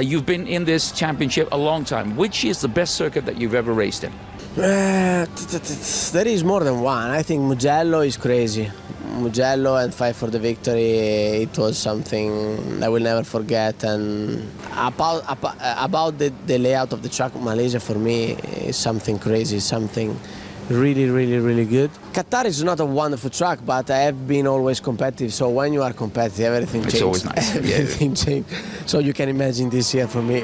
You've been in this championship a long time. Which is the best circuit that you've ever raced in? There is more than one. I think Mugello is crazy. Mugello and Fight for the Victory, it was something I will never forget. And about the layout of the track, Malaysia for me is something crazy, something really good. Qatar is not a wonderful track, but I have been always competitive. So when you are competitive, everything changes. It's always nice. Everything changes. So you can imagine this year for me.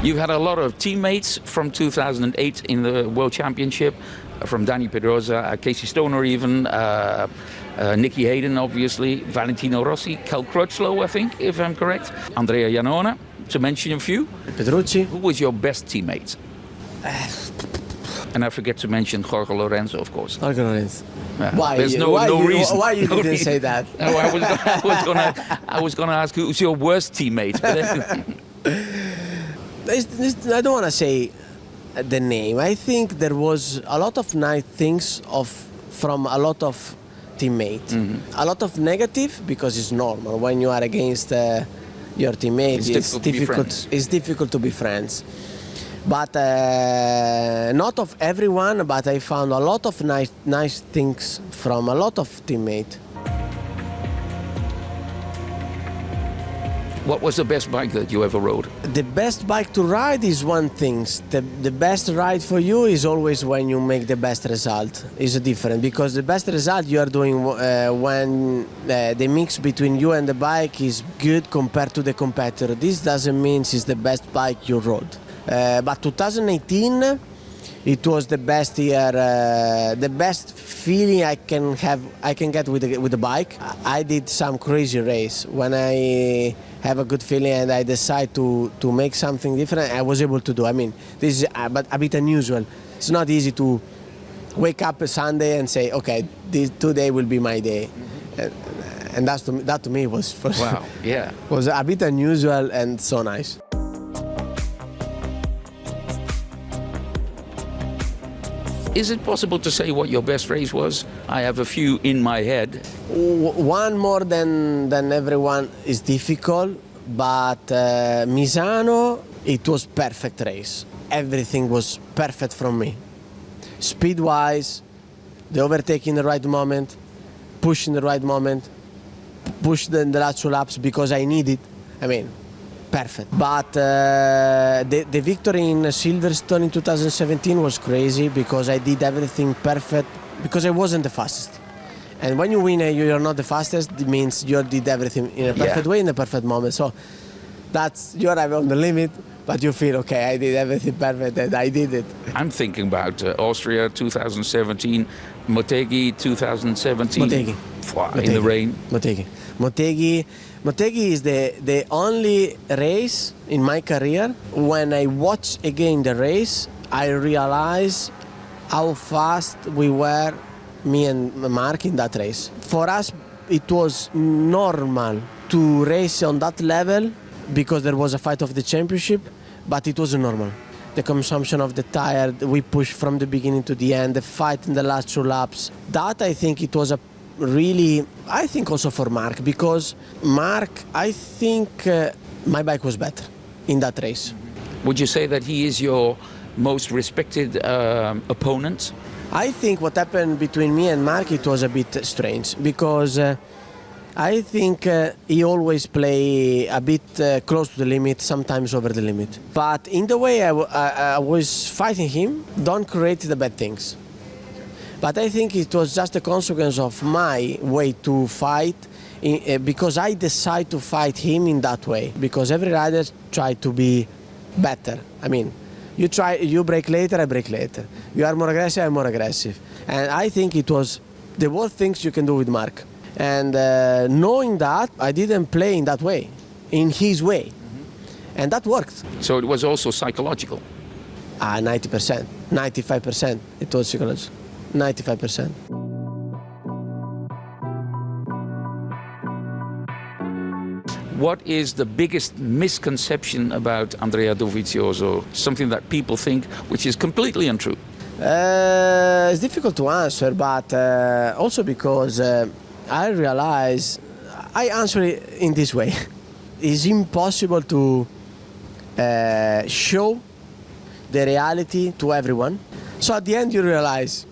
You had a lot of teammates from 2008 in the World Championship, from Dani Pedrosa, Casey Stoner even, Nicky Hayden obviously, Valentino Rossi, Kel Crutchlow I think, if I'm correct, Andrea Iannone, to mention a few. Petrucci. Who was your best teammate? And I forget to mention Jorge Lorenzo, of course. Jorge Lorenzo. Why? There's no reason. Why you didn't say that? No, I was gonna ask who's your worst teammate. I don't want to say the name. I think there was a lot of nice things from a lot of teammates. Mm-hmm. A lot of negative because it's normal when you are against your teammates. It's difficult to be friends. But not of everyone. But I found a lot of nice things from a lot of teammates. What was the best bike that you ever rode? The best bike to ride is one thing. The best ride for you is always when you make the best result. It's different because the best result you are doing when the mix between you and the bike is good compared to the competitor. This doesn't mean it's the best bike you rode. But 2018, it was the best year, the best feeling I can get with the bike. I did some crazy race. When I have a good feeling and I decide to make something different, I was able to do. I mean, this is a bit unusual. It's not easy to wake up a Sunday and say, okay, today will be my day. And that to me was wow, yeah, was a bit unusual and so nice. Is it possible to say what your best race was? I have a few in my head. One more than everyone is difficult, but Misano, it was perfect race. Everything was perfect from me. Speed-wise, the overtaking in the right moment, push in the right moment, push the last two laps because I need it. I mean, perfect. But the victory in Silverstone in 2017 was crazy because I did everything perfect because I wasn't the fastest. And when you win and you're not the fastest, it means you did everything in a perfect way in the perfect moment. So you arrive on the limit, but you feel, okay, I did everything perfect and I did it. I'm thinking about Austria 2017, Motegi 2017. Motegi. In the rain. Motegi is the only race in my career when I watch again the race, I realize how fast we were, me and Mark, in that race. For us, it was normal to race on that level because there was a fight of the championship, but it wasn't normal. The consumption of the tire, we pushed from the beginning to the end, the fight in the last two laps. That, I think it was really, I think also for Mark, because Mark, I think my bike was better in that race. Would you say that he is your most respected opponent? I think what happened between me and Mark, it was a bit strange, because I think he always play a bit close to the limit, sometimes over the limit. But in the way I was fighting him, don't create the bad things. But I think it was just a consequence of my way to fight, because I decided to fight him in that way. Because every rider tried to be better. I mean, you break later, I break later. You are more aggressive, I'm more aggressive. And I think it was the worst things you can do with Mark. And knowing that, I didn't play in that way, in his way. Mm-hmm. And that worked. So it was also psychological? 90%, 95%. It was psychological. 95%. What is the biggest misconception about Andrea Dovizioso? Something that people think which is completely untrue? It's difficult to answer, but also because I realize I answer it in this way. It's impossible to show the reality to everyone. So at the end you realize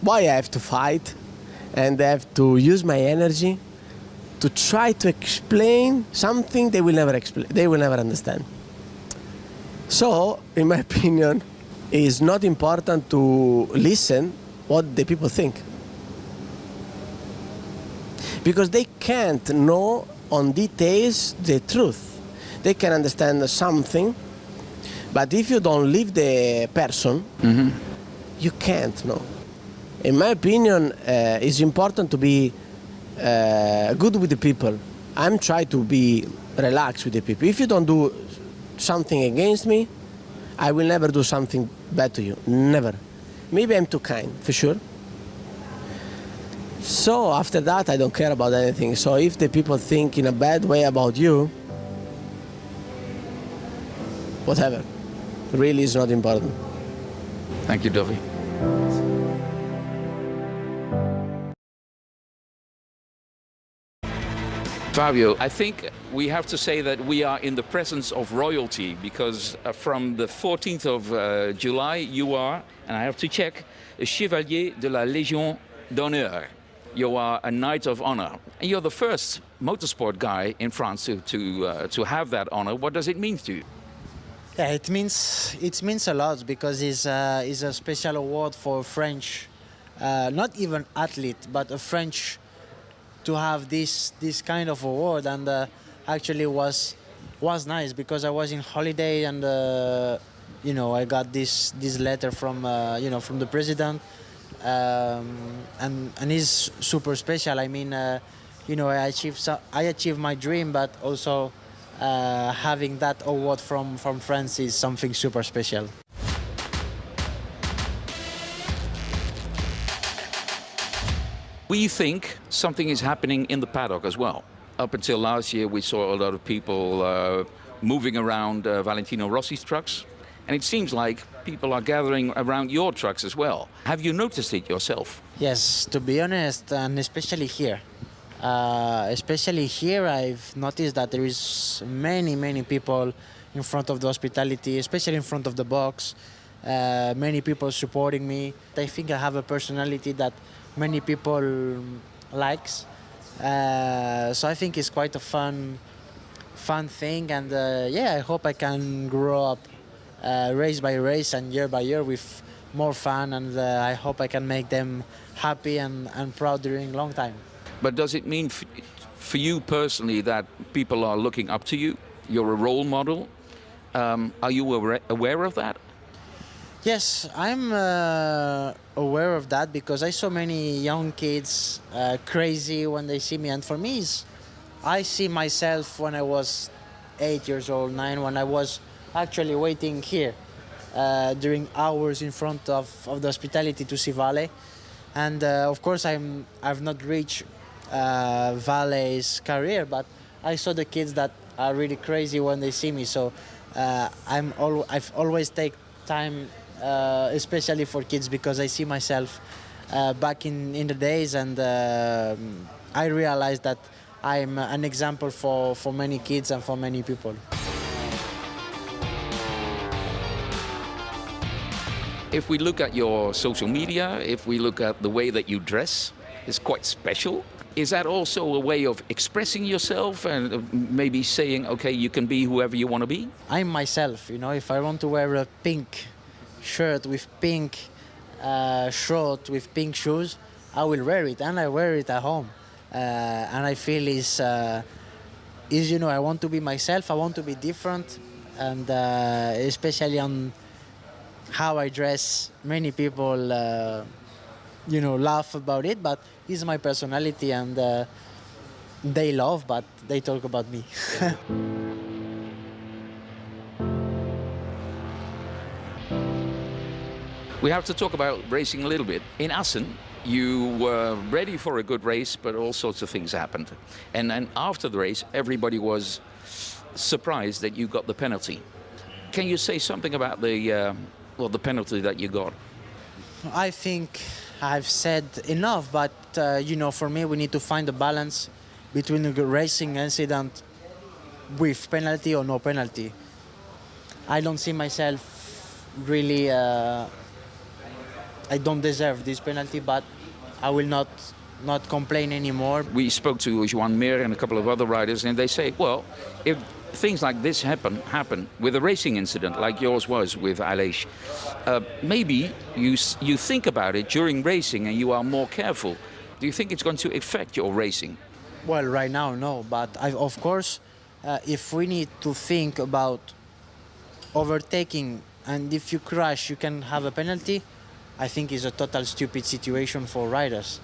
why I have to fight and I have to use my energy to try to explain something they will never explain, they will never understand. So, in my opinion, it's not important to listen what the people think. Because they can't know on details the truth. They can understand something, but if you don't live the person, you can't know. In my opinion, it's important to be good with the people. I'm trying to be relaxed with the people. If you don't do something against me, I will never do something bad to you. Never. Maybe I'm too kind, for sure. So after that, I don't care about anything. So if the people think in a bad way about you, whatever. Really is not important. Thank you, Dovi. Fabio, I think we have to say that we are in the presence of royalty because from the 14th of July you are, and I have to check, a Chevalier de la Légion d'Honneur. You are a Knight of Honor. And you're the first motorsport guy in France to have that honor. What does it mean to you? Yeah, it means a lot because it's a special award for French, not even athlete, but a French to have this kind of award, and actually was nice because I was in holiday and I got this letter from from the president, and it's super special. I mean, I achieved my dream, but also having that award from France is something super special. We think something is happening in the paddock as well. Up until last year, we saw a lot of people moving around Valentino Rossi's trucks. And it seems like people are gathering around your trucks as well. Have you noticed it yourself? Yes, to be honest, and especially here. I've noticed that there is many people in front of the hospitality, especially in front of the box. Many people supporting me. I think I have a personality that many people likes. So I think it's quite a fun thing, and I hope I can grow up race by race and year by year with more fun, and I hope I can make them happy and proud during a long time. But does it mean for you personally that people are looking up to you? You're a role model. Are you aware of that? Yes, I'm aware of that because I saw many young kids crazy when they see me, and for me, I see myself when I was 8 years old, 9, when I was actually waiting here during hours in front of the hospitality to see Vale, and of course I've not reached Vale's career, but I saw the kids that are really crazy when they see me. So I've always take time. Especially for kids, because I see myself back in the days, and I realize that I'm an example for many kids and for many people. If we look at your social media, if we look at the way that you dress, it's quite special. Is that also a way of expressing yourself and maybe saying, okay, you can be whoever you want to be? I'm myself, if I want to wear a pink shirt with pink short with pink shoes, I will wear it, and I wear it at home, and I feel I want to be myself. I want to be different, and especially on how I dress, many people laugh about it, but it's my personality, and they love, but they talk about me. We have to talk about racing a little bit. In Assen, you were ready for a good race, but all sorts of things happened. And then after the race, everybody was surprised that you got the penalty. Can you say something about the penalty that you got? I think I've said enough, but for me, we need to find a balance between a racing incident with penalty or no penalty. I don't see myself really. I don't deserve this penalty, but I will not complain anymore. We spoke to Joan Mir and a couple of other riders, and they say, well, if things like this happen with a racing incident like yours was with Aleix, maybe you think about it during racing and you are more careful. Do you think it's going to affect your racing? Well, right now, no. But of course, if we need to think about overtaking and if you crash, you can have a penalty, I think is a total stupid situation for riders.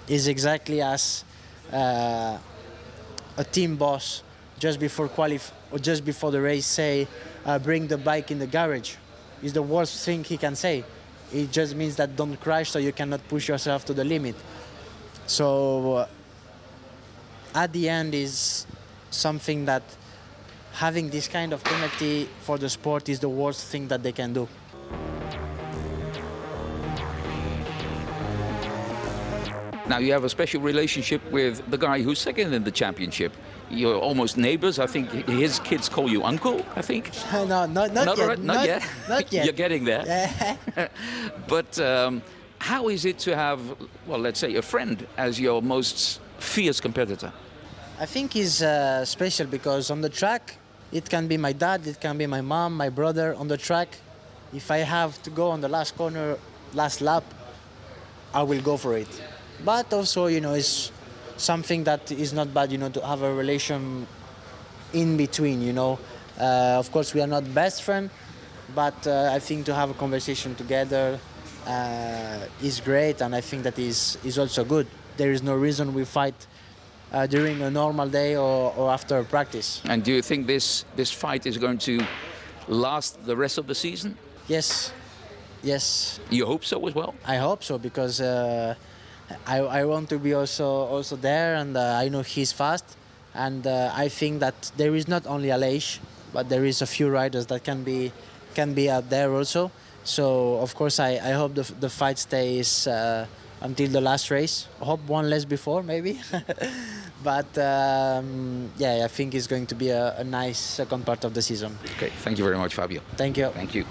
Is exactly as a team boss just before or just before the race say, bring the bike in the garage. Is the worst thing he can say. It just means that don't crash so you cannot push yourself to the limit. So at the end is something that having this kind of penalty for the sport is the worst thing that they can do. Now you have a special relationship with the guy who's second in the championship. You're almost neighbors. I think his kids call you uncle, I think. No, not yet. Right, not yet. Not yet. You're getting there. But how is it to have, well, let's say a friend as your most fierce competitor? I think it's special because on the track, it can be my dad, it can be my mom, my brother. On the track, if I have to go on the last corner, last lap, I will go for it. But also, it's something that is not bad, to have a relation in between, Of course, we are not best friends, but I think to have a conversation together is great, and I think that is also good. There is no reason we fight during a normal day or after practice. And do you think this fight is going to last the rest of the season? Yes. You hope so as well? I hope so, because I want to be also there, and I know he's fast, and I think that there is not only Aleix, but there is a few riders that can be out there also. So of course I hope the fight stays until the last race. I hope one less before maybe, but I think it's going to be a nice second part of the season. Okay, thank you very much, Fabio. Thank you. Thank you.